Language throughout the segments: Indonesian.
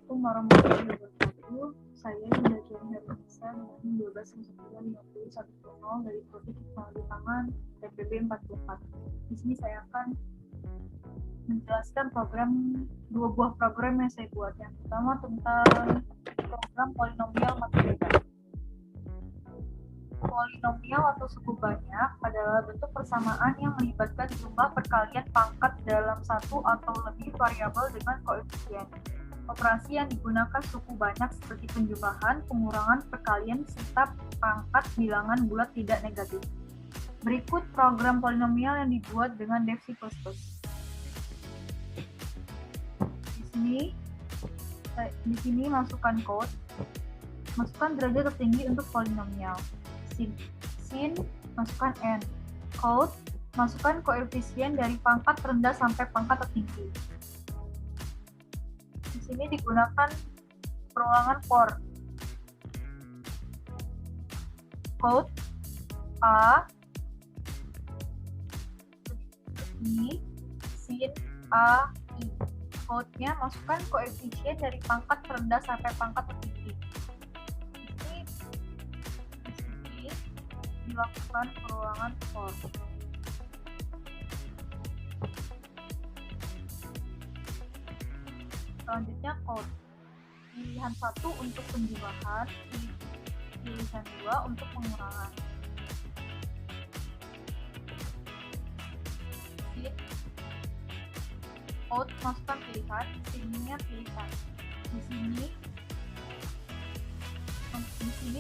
Assalamualaikum warahmatullahi wabarakatuh. Saya Yuda Kian Hermanisa dengan 12.950 dari Prodi Teknologi Pangan TPB 44. Di sini saya akan menjelaskan dua buah program yang saya buat. Yang pertama tentang program polinomial matematika. Polinomial atau suku banyak adalah bentuk persamaan yang melibatkan jumlah perkalian pangkat dalam satu atau lebih variabel dengan koefisien. Operasi yang digunakan suku banyak seperti penjumlahan, pengurangan, perkalian, serta pangkat bilangan bulat tidak negatif. Berikut program polinomial yang dibuat dengan Dev C++. Di sini masukkan code, masukkan derajat tertinggi untuk polinomial. Sin, masukkan n. Code, masukkan koefisien dari pangkat rendah sampai pangkat tertinggi. Di sini digunakan perulangan for. Code A, I, sin A, I. Code-nya masukkan koefisien dari pangkat rendah sampai pangkat tertinggi. Di sini dilakukan perulangan for. Selanjutnya code. Pilihan 1 untuk penjumlahan, pilihan 2 untuk pengurangan. Sin, code masukkan pilihan, sinnya pilihan. Di sini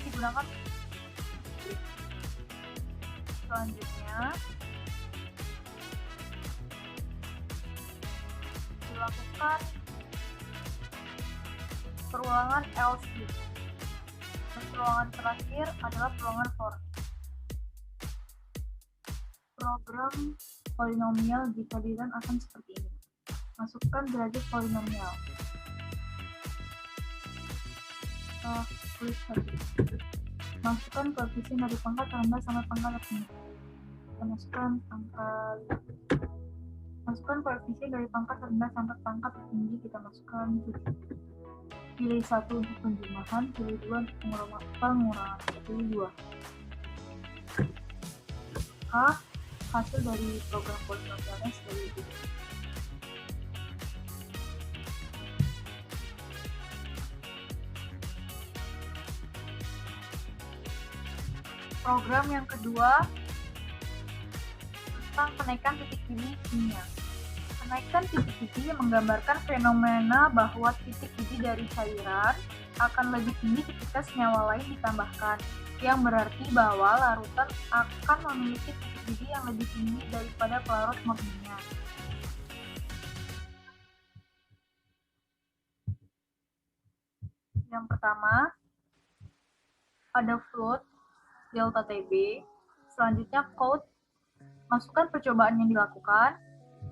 digunakan. Selanjutnya dilakukan perulangan else. Dan perulangan terakhir adalah perulangan for. Program polinomial jika di-run akan seperti ini. Masukkan derajat polinomial. Masukkan koefisien dari pangkat rendah sampai pangkat tertinggi. Masukkan koefisien dari pangkat rendah sampai pangkat tertinggi, kita masukkan 7. Pilih 1 untuk penjumlahan, pilih 2 untuk pengurangan, pilih 2. Hasil dari program polinomialnya sebagai berikut. Program yang kedua tentang kenaikan titik didih kimia. Kenaikan titik didih menggambarkan fenomena bahwa titik didih dari cairan akan lebih tinggi ketika senyawa lain ditambahkan, yang berarti bahwa larutan akan memiliki titik didih yang lebih tinggi daripada pelarut murninya. Yang pertama, ada float delta TB. Selanjutnya code, masukkan percobaan yang dilakukan,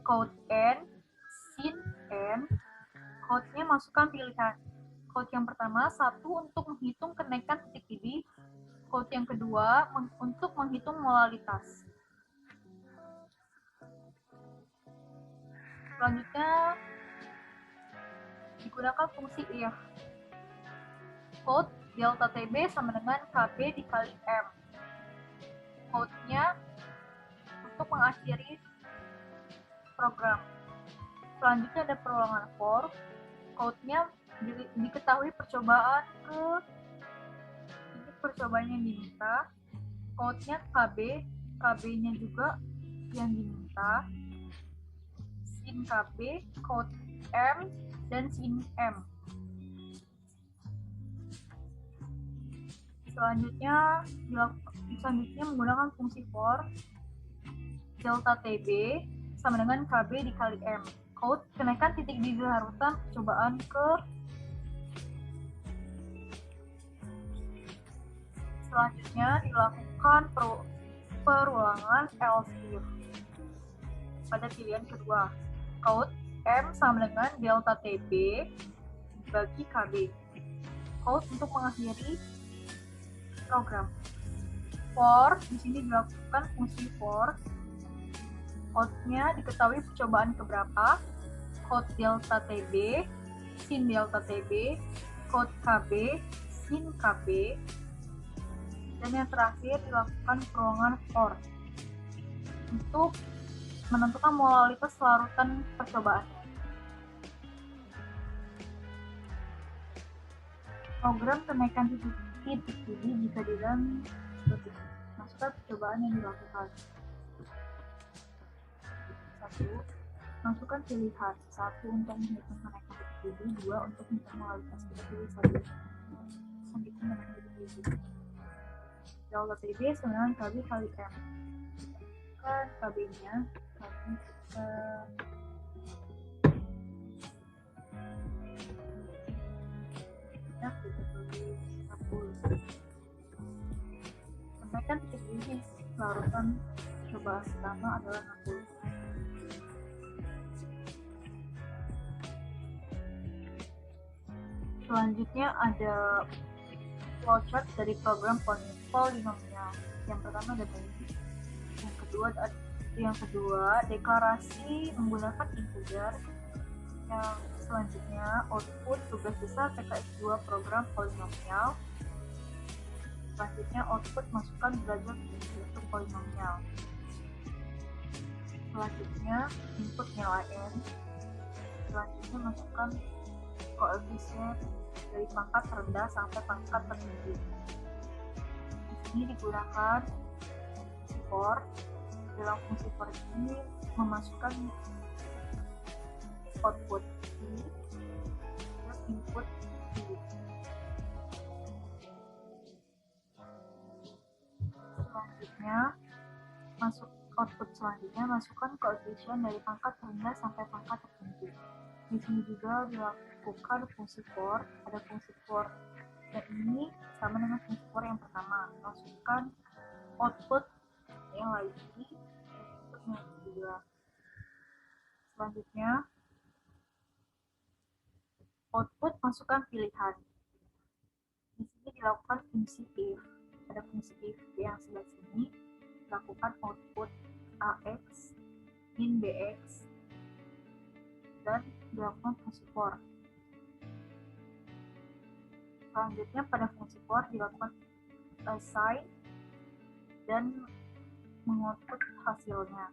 code n, sin n, code-nya masukkan pilihan. Code yang pertama 1 untuk menghitung kenaikan titik didih, code yang kedua untuk menghitung molalitas. Selanjutnya digunakan fungsi if. Code delta TB sama dengan KB dikali M. Code-nya untuk mengakhiri program. Selanjutnya ada perulangan for. Code-nya diketahui percobaan ini percobaan yang diminta. Code-nya KB, KB-nya juga yang diminta. Sin KB, code M, dan sin M. Selanjutnya menggunakan fungsi for. Delta TB sama dengan KB dikali M. Code kenaikan titik didih larutan percobaan ke. Selanjutnya dilakukan perulangan else if pada pilihan kedua. Code M sama dengan delta TB bagi KB. Code untuk mengakhiri program. For, di sini dilakukan fungsi for. Code-nya diketahui percobaan keberapa, code delta TB, sin delta TB, code KB, sin KB, dan yang terakhir dilakukan peruangan for untuk menentukan molalitas larutan percobaannya. Program kenaikan titik TB jika di dalam masukkan percobaan yang dilakukan. 1. Masukkan pilihan 1 untuk menghitung kenaikan titik TB, 2 untuk menghitung molalitas. Kita pilih saja menghitung kenaikan titik TB. Delta TB sama dengan KB kali M. Kan KB-nya kami kita tulis 10. Kenaikan titik TB larutan percobaan pertama adalah 60. Selanjutnya ada flowchart dari program polinomial. Yang pertama ada basic. Yang kedua deklarasi menggunakan integer. Yang selanjutnya output tugas besar TKS2 program polinomial. Selanjutnya output masukkan derajat untuk polinomial. Selanjutnya input nilai n. Selanjutnya masukkan koefisien dari pangkat rendah sampai pangkat tertinggi. Di sini digunakan fungsi for. Dalam fungsi for ini memasukkan output i dan input i. Selanjutnya output selanjutnya masukkan koefisien dari pangkat rendah sampai pangkat tertinggi. Di sini juga dilakukan fungsi for. Ada fungsi for dan ini sama dengan fungsi for yang pertama. Masukkan output yang lagi dan input yang kedua. Selanjutnya output masukkan pilihan. Di sini dilakukan fungsi if. Ada fungsi if yang sebelah sini. Lakukan output AX, in BX, dan dilakukan fungsi for. Selanjutnya pada fungsi for dilakukan assign dan mengoutput hasilnya.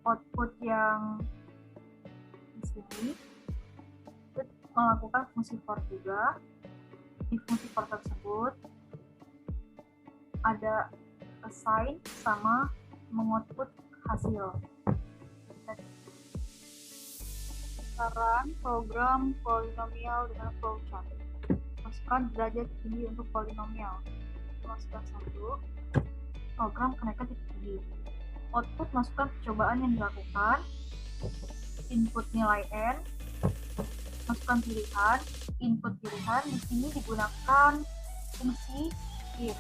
Output yang di sini melakukan fungsi for juga. Di fungsi for tersebut ada assign sama mengoutput hasil. Sekarang program polinomial dengan flowchart. Masukkan derajat tinggi untuk polinomial. Masukkan 1. Program kenaikan titik tinggi. Output masukkan percobaan yang dilakukan. Input nilai n. Masukkan pilihan. Input pilihan. Di sini digunakan fungsi if.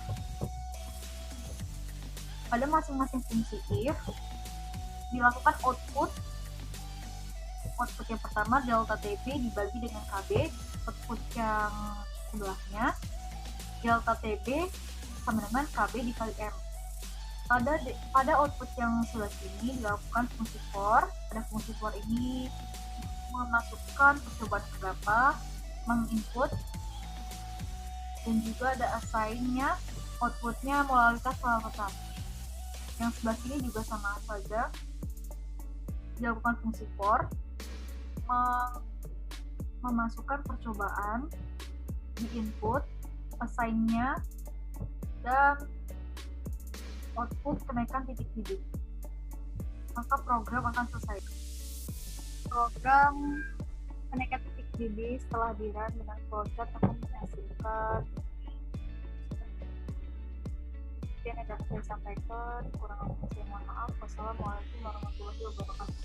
Pada masing-masing fungsi if dilakukan output yang pertama delta TB dibagi dengan KB. Output yang sebelahnya delta TB sama dengan KB dikali M. Pada output yang sebelah sini dilakukan fungsi for. Pada fungsi for ini memasukkan percobaan berapa, menginput, dan juga ada assign-nya. Outputnya molalitas larutan. Yang sebelah sini juga sama saja, dilakukan fungsi for, memasukkan percobaan di input, assign-nya, dan output kenaikan titik TB. Maka program akan selesai. Program kenaikan titik TB setelah di-run dengan flowchart akan menghasilkan yang ada saya sampaikan. Kurang lebih saya mohon maaf. Wassalamualaikum warahmatullahi wabarakatuh.